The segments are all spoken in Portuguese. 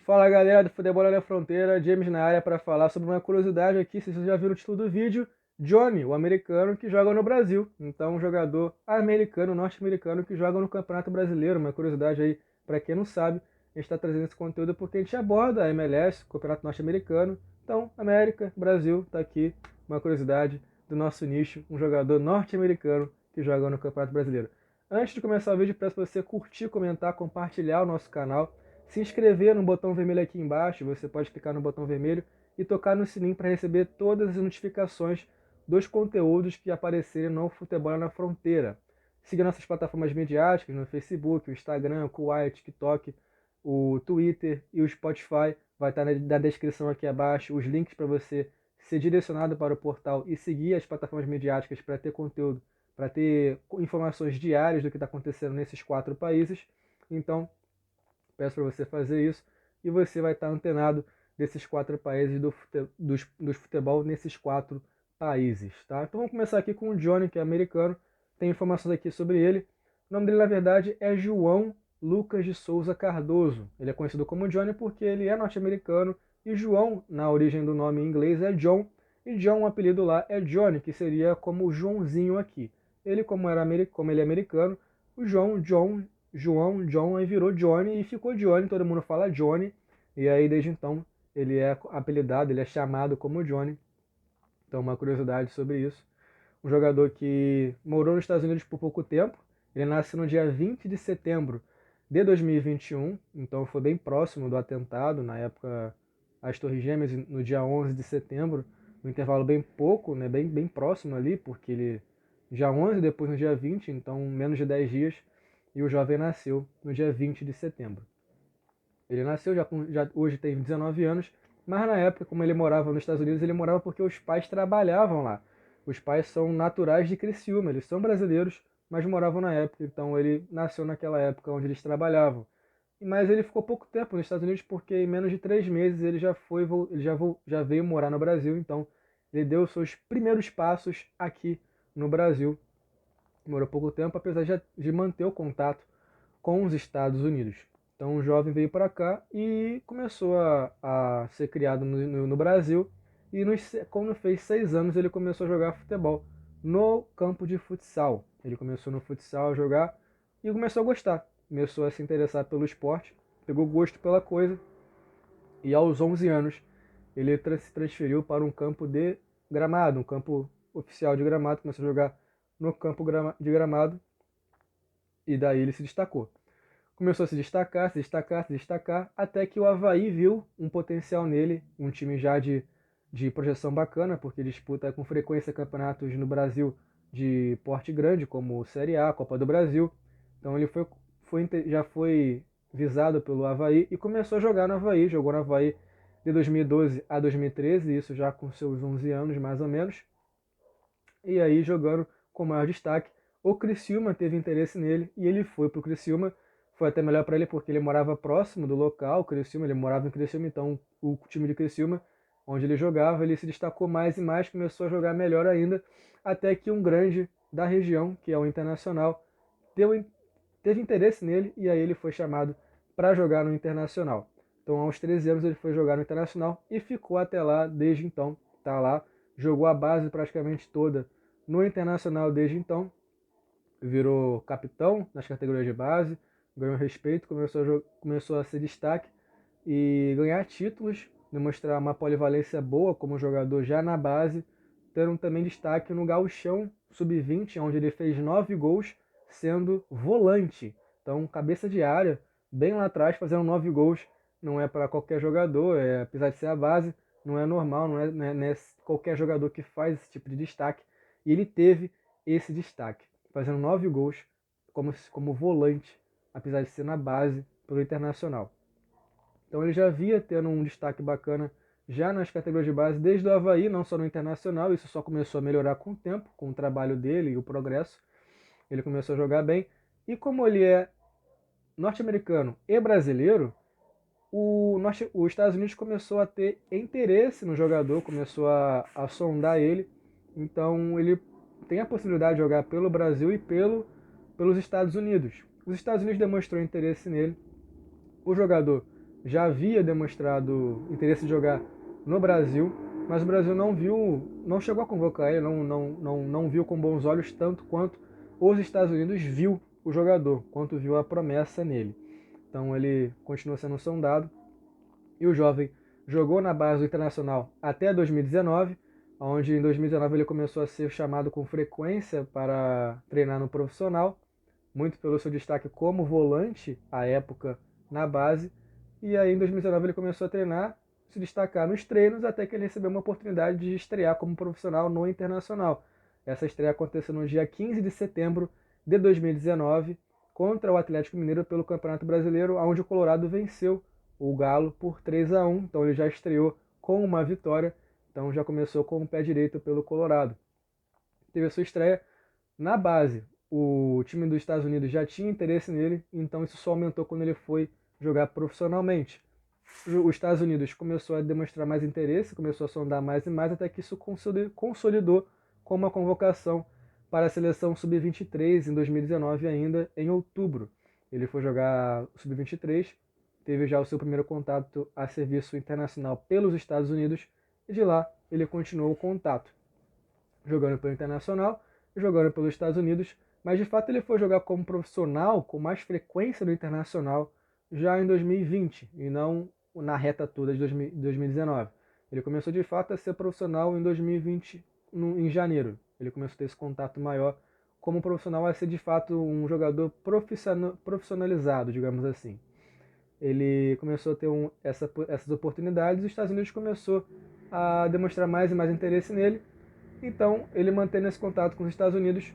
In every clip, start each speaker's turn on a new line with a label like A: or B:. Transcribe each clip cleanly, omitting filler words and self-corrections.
A: Fala galera do Futebol na Fronteira, James na área para falar sobre uma curiosidade aqui, se vocês já viram o título do vídeo, Johnny, o americano que joga no Brasil. Então, um jogador americano, norte-americano que joga no Campeonato Brasileiro. Uma curiosidade aí para quem não sabe, a gente está trazendo esse conteúdo porque a gente aborda a MLS, o Campeonato Norte-Americano. Então, América, Brasil, tá aqui uma curiosidade do nosso nicho, um jogador norte-americano que joga no Campeonato Brasileiro. Antes de começar o vídeo, peço para você curtir, comentar, compartilhar o nosso canal, se inscrever no botão vermelho aqui embaixo. Você pode clicar no botão vermelho e tocar no sininho para receber todas as notificações dos conteúdos que aparecerem no Futebol na Fronteira. Siga nossas plataformas midiáticas no Facebook, o Instagram, o Kuai, o TikTok, o Twitter e o Spotify. Vai estar na descrição aqui abaixo os links para você ser direcionado para o portal e seguir as plataformas midiáticas para ter conteúdo, para ter informações diárias do que está acontecendo nesses 4 países. Então, peço para você fazer isso e você vai estar antenado desses 4 países dos futebol nesses 4 países, tá? Então vamos começar aqui com o Johnny, que é americano. Tem informações aqui sobre ele. O nome dele, na verdade, é João Lucas de Souza Cardoso. Ele é conhecido como Johnny porque ele é norte-americano e João, na origem do nome em inglês, é John. E John, o apelido lá é Johnny, que seria como o Joãozinho aqui. Ele, como ele é americano, o João, aí virou Johnny e ficou Johnny, todo mundo fala Johnny, e aí desde então ele é apelidado, ele é chamado como Johnny. Então, uma curiosidade sobre isso. Um jogador que morou nos Estados Unidos por pouco tempo, ele nasceu no dia 20 de setembro de 2021, então foi bem próximo do atentado, na época às Torres Gêmeas, no dia 11 de setembro, um intervalo bem pouco, né, bem próximo ali, porque ele dia 11, depois no dia 20, então menos de 10 dias, e o jovem nasceu no dia 20 de setembro. Ele nasceu, hoje tem 19 anos, mas na época, como ele morava nos Estados Unidos, ele morava porque os pais trabalhavam lá. Os pais são naturais de Criciúma, eles são brasileiros, mas moravam na época, então ele nasceu naquela época onde eles trabalhavam. Mas ele ficou pouco tempo nos Estados Unidos porque em menos de 3 meses ele já veio morar no Brasil, então ele deu os seus primeiros passos aqui no Brasil. Demorou pouco tempo, apesar de manter o contato com os Estados Unidos. Então o jovem veio para cá e começou a ser criado no Brasil. E quando fez 6 anos ele começou a jogar futebol no campo de futsal. Ele começou no futsal a jogar e começou a gostar. Começou a se interessar pelo esporte, pegou gosto pela coisa. E aos 11 anos ele se transferiu para um campo de Gramado, um campo oficial de Gramado. Começou a jogar no campo de Gramado e daí ele se destacou. Começou a se destacar, até que o Avaí viu um potencial nele, um time já de projeção bacana, porque disputa com frequência campeonatos no Brasil de porte grande, como Série A, Copa do Brasil. Então ele já foi visado pelo Avaí e começou a jogar no Avaí, jogou no Avaí de 2012 a 2013, isso já com seus 11 anos mais ou menos, e aí jogando com maior destaque. O Criciúma teve interesse nele e ele foi para o Criciúma. Foi até melhor para ele porque ele morava próximo do local, Criciúma, ele morava em Criciúma, então o time de Criciúma, onde ele jogava, ele se destacou mais e mais, começou a jogar melhor ainda, até que um grande da região, que é o Internacional, teve interesse nele e aí ele foi chamado para jogar no Internacional. Então aos 13 anos ele foi jogar no Internacional e ficou até lá desde então, tá lá, jogou a base praticamente toda no Internacional desde então, virou capitão nas categorias de base, ganhou respeito, começou a ser destaque e ganhar títulos, demonstrar uma polivalência boa como jogador já na base, tendo também destaque no Gauchão Sub-20, onde ele fez 9 gols sendo volante. Então, cabeça de área, bem lá atrás, fazendo 9 gols, não é para qualquer jogador, apesar de ser a base, não é normal, não é qualquer jogador que faz esse tipo de destaque. E ele teve esse destaque, fazendo 9 gols como volante, apesar de ser na base pelo Internacional. Então ele já via tendo um destaque bacana já nas categorias de base, desde o Avaí, não só no Internacional. Isso só começou a melhorar com o tempo, com o trabalho dele e o progresso. Ele começou a jogar bem. E como ele é norte-americano e brasileiro, os Estados Unidos começou a ter interesse no jogador, começou a sondar ele. Então ele tem a possibilidade de jogar pelo Brasil e pelos Estados Unidos. Os Estados Unidos demonstrou interesse nele. O jogador já havia demonstrado interesse de jogar no Brasil, mas o Brasil não chegou a convocar ele, não viu com bons olhos tanto quanto os Estados Unidos viu o jogador, quanto viu a promessa nele. Então ele continua sendo sondado e o jovem jogou na base do Internacional até 2019, onde em 2019 ele começou a ser chamado com frequência para treinar no profissional, muito pelo seu destaque como volante à época na base. E aí em 2019 ele começou a treinar, se destacar nos treinos, até que ele recebeu uma oportunidade de estrear como profissional no Internacional. Essa estreia aconteceu no dia 15 de setembro de 2019 contra o Atlético Mineiro pelo Campeonato Brasileiro, onde o Colorado venceu o Galo por 3-1. Então ele já estreou com uma vitória, então já começou com o pé direito pelo Colorado. Teve a sua estreia na base. O time dos Estados Unidos já tinha interesse nele, então isso só aumentou quando ele foi jogar profissionalmente. Os Estados Unidos começou a demonstrar mais interesse, começou a sondar mais e mais, até que isso consolidou com uma convocação para a seleção sub-23 em 2019, ainda em outubro. Ele foi jogar o sub-23, teve já o seu primeiro contato a serviço internacional pelos Estados Unidos, e de lá ele continuou o contato, jogando pelo Internacional, jogando pelos Estados Unidos, mas de fato ele foi jogar como profissional com mais frequência no Internacional já em 2020 e não na reta toda de 2019. Ele começou de fato a ser profissional em 2020, em janeiro. Ele começou a ter esse contato maior como profissional, a ser de fato um jogador profissionalizado, digamos assim. Ele começou a ter essas oportunidades e os Estados Unidos começou a demonstrar mais e mais interesse nele. Então, ele mantendo esse contato com os Estados Unidos,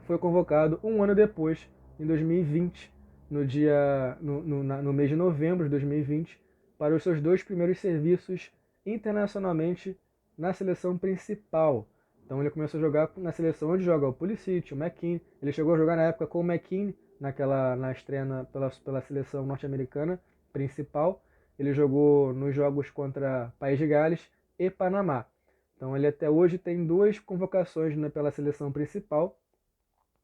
A: foi convocado um ano depois, em 2020, no mês de novembro de 2020, para os seus 2 primeiros serviços internacionalmente na seleção principal. Então ele começou a jogar na seleção onde joga o Pulisic, o McKennie. Ele chegou a jogar na época com o McKennie, na estreia pela seleção norte-americana principal. Ele jogou nos jogos contra País de Gales e Panamá. Então ele até hoje tem 2 convocações pela seleção principal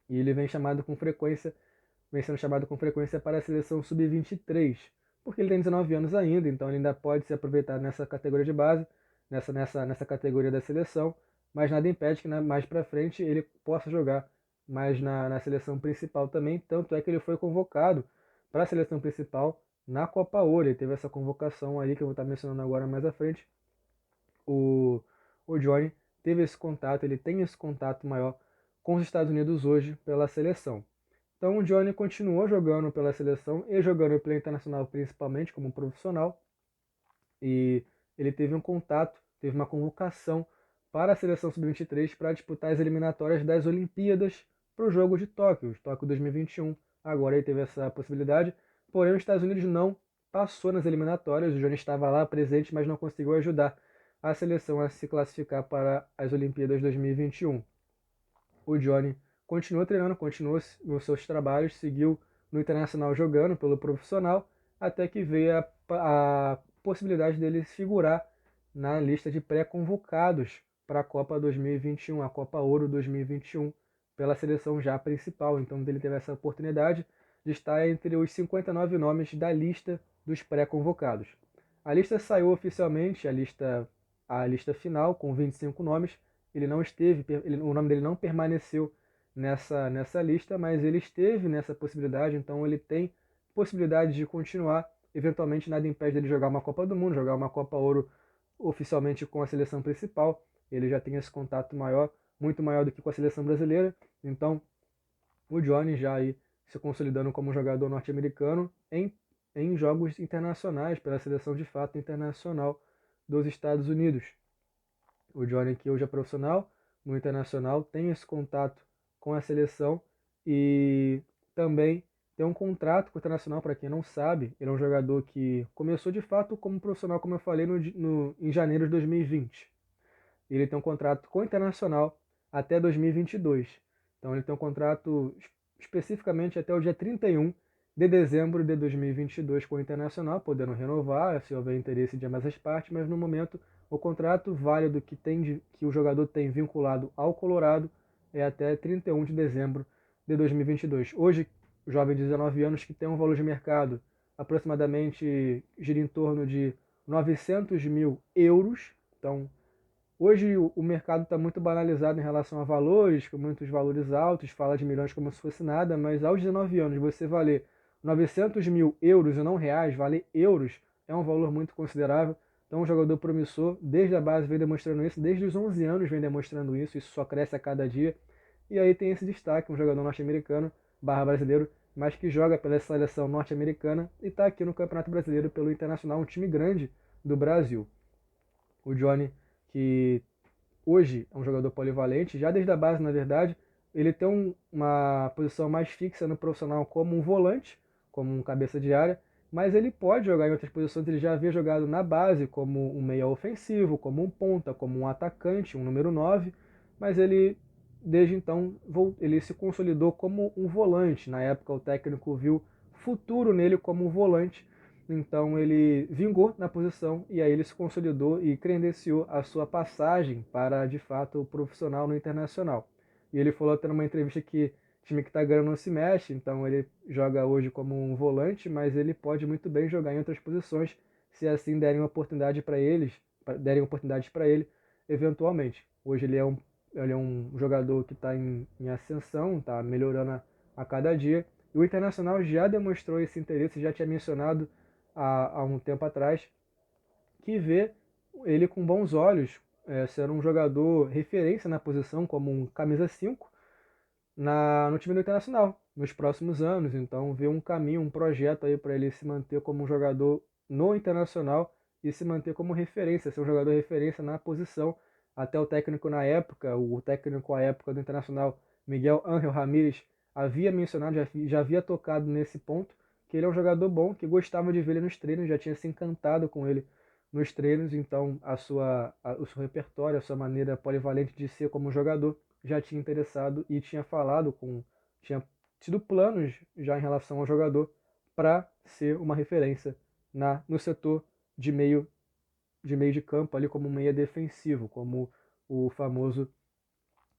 A: e ele vem sendo chamado com frequência para a seleção sub-23, porque ele tem 19 anos ainda, então ele ainda pode ser aproveitado nessa categoria de base, nessa categoria da seleção, mas nada impede que mais para frente ele possa jogar mais na seleção principal também, tanto é que ele foi convocado para a seleção principal na Copa Ouro. Ele teve essa convocação aí que eu vou estar mencionando agora mais à frente. O Johnny teve esse contato, ele tem esse contato maior com os Estados Unidos hoje pela seleção. Então o Johnny continuou jogando pela seleção e jogando pela Internacional principalmente como profissional, e ele teve um contato, teve uma convocação para a seleção sub-23 para disputar as eliminatórias das Olimpíadas para o jogo de Tóquio 2021. Agora ele teve essa possibilidade, porém os Estados Unidos não passou nas eliminatórias. O Johnny estava lá presente, mas não conseguiu ajudar a seleção a se classificar para as Olimpíadas 2021. O Johnny continuou treinando, continuou nos seus trabalhos, seguiu no Internacional jogando pelo profissional, até que veio a possibilidade dele figurar na lista de pré-convocados para a Copa 2021, a Copa Ouro 2021, pela seleção já principal. Então ele teve essa oportunidade de estar entre os 59 nomes da lista dos pré-convocados. A lista saiu oficialmente, a lista final, com 25 nomes. Ele não esteve, o nome dele não permaneceu nessa lista, mas ele esteve nessa possibilidade, então ele tem possibilidade de continuar. Eventualmente nada impede dele jogar uma Copa do Mundo, jogar uma Copa Ouro oficialmente com a seleção principal. Ele já tem esse contato maior, muito maior do que com a seleção brasileira. Então o Johnny já aí se consolidando como jogador norte-americano em jogos internacionais pela seleção de fato internacional dos Estados Unidos. O Johnny, que hoje é profissional no Internacional, tem esse contato com a seleção e também tem um contrato com o Internacional. Para quem não sabe, ele é um jogador que começou de fato como profissional, como eu falei, em janeiro de 2020. Ele tem um contrato com o Internacional até 2022. Então ele tem um contrato especificamente até o dia 31 de dezembro de 2022 com o Internacional, podendo renovar se houver interesse de ambas as partes, mas no momento o contrato válido que o jogador tem vinculado ao Colorado é até 31 de dezembro de 2022. Hoje, o jovem de 19 anos que tem um valor de mercado aproximadamente gira em torno de 900 mil euros. Então, hoje o mercado está muito banalizado em relação a valores, com muitos valores altos, fala de milhões como se fosse nada, mas aos 19 anos você valer 900 mil euros e não reais, valer euros, é um valor muito considerável. Então, um jogador promissor, desde a base vem demonstrando isso, desde os 11 anos vem demonstrando isso só cresce a cada dia. E aí tem esse destaque, um jogador norte-americano, barra brasileiro, mas que joga pela seleção norte-americana e está aqui no Campeonato Brasileiro pelo Internacional, um time grande do Brasil. O Johnny, que hoje é um jogador polivalente, já desde a base, na verdade, ele tem uma posição mais fixa no profissional como um volante, como um cabeça de área, mas ele pode jogar em outras posições, ele já havia jogado na base como um meia ofensivo, como um ponta, como um atacante, um número 9, mas ele, desde então, ele se consolidou como um volante. Na época o técnico viu futuro nele como um volante, então ele vingou na posição e aí ele se consolidou e credenciou a sua passagem para, de fato, o profissional no Internacional. E ele falou até numa entrevista que o time que está ganhando não se mexe, então ele joga hoje como um volante, mas ele pode muito bem jogar em outras posições, se assim derem oportunidade para derem oportunidades para ele, eventualmente. Hoje ele é um jogador que está em ascensão, está melhorando a cada dia. E o Internacional já demonstrou esse interesse, já tinha mencionado há um tempo atrás, que vê ele com bons olhos, ser um jogador referência na posição, como um camisa 5 no time do Internacional, nos próximos anos. Então vê um caminho, um projeto aí para ele se manter como um jogador no Internacional e se manter como referência, ser um jogador referência na posição. Até o técnico na época, o técnico à época do Internacional, Miguel Ángel Ramírez, havia mencionado, já havia tocado nesse ponto, que ele é um jogador bom, que gostava de ver ele nos treinos, já tinha se encantado com ele nos treinos, então o seu repertório, a sua maneira polivalente de ser como jogador já tinha interessado e tinha tinha tido planos já em relação ao jogador para ser uma referência no setor de meio de campo, ali como meia defensivo, como o famoso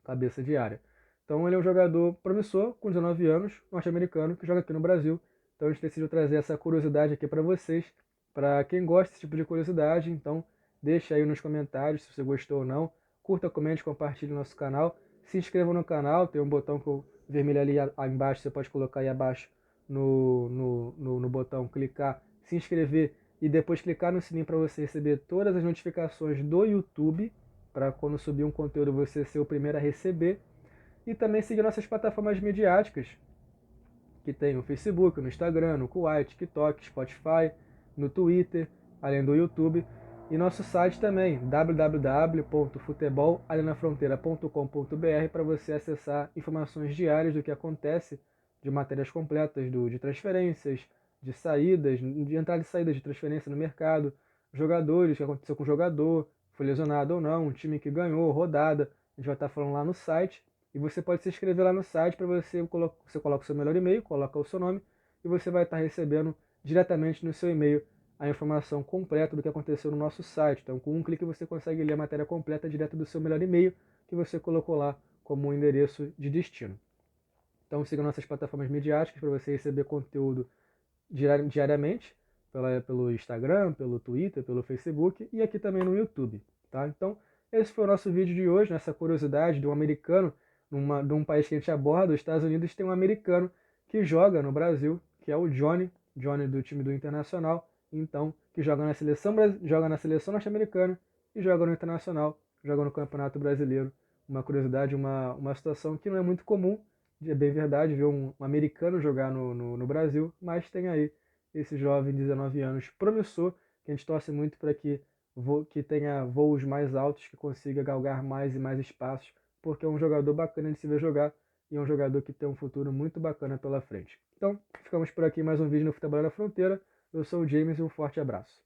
A: cabeça de área. Então ele é um jogador promissor, com 19 anos, norte-americano, que joga aqui no Brasil. Então a gente decidiu trazer essa curiosidade aqui para vocês, para quem gosta desse tipo de curiosidade. Então deixa aí nos comentários se você gostou ou não. Curta, comente, compartilhe o nosso canal. Se inscreva no canal, tem um botão vermelho ali embaixo, você pode colocar aí abaixo no botão, clicar, se inscrever e depois clicar no sininho para você receber todas as notificações do YouTube, para quando subir um conteúdo você ser o primeiro a receber. E também seguir nossas plataformas midiáticas, que tem no Facebook, no Instagram, no Kuai, TikTok, Spotify, no Twitter, além do YouTube. E nosso site também, www.futebolalhenafronteira.com.br, para você acessar informações diárias do que acontece, de matérias completas de transferências, de saídas, de entrada e saída de transferência no mercado, jogadores, o que aconteceu com o jogador, foi lesionado ou não, um time que ganhou, rodada, a gente vai estar falando lá no site. E você pode se inscrever lá no site para você coloca o seu melhor e-mail, coloca o seu nome e você vai estar recebendo diretamente no seu e-mail a informação completa do que aconteceu no nosso site. Então, com um clique você consegue ler a matéria completa direto do seu melhor e-mail que você colocou lá como um endereço de destino. Então, siga nossas plataformas midiáticas para você receber conteúdo diariamente pelo Instagram, pelo Twitter, pelo Facebook e aqui também no YouTube. Tá? Então, esse foi o nosso vídeo de hoje, nessa curiosidade de um americano de um país que a gente aborda, os Estados Unidos, tem um americano que joga no Brasil, que é o Johnny do time do Internacional, então, que joga na seleção norte-americana e joga no Internacional, joga no Campeonato Brasileiro. Uma curiosidade, uma situação que não é muito comum, é bem verdade, ver um americano jogar no Brasil, mas tem aí esse jovem de 19 anos promissor, que a gente torce muito para que tenha voos mais altos, que consiga galgar mais e mais espaços, porque é um jogador bacana de se ver jogar e é um jogador que tem um futuro muito bacana pela frente. Então, ficamos por aqui mais um vídeo no Futebol na Fronteira. Eu sou o James e um forte abraço.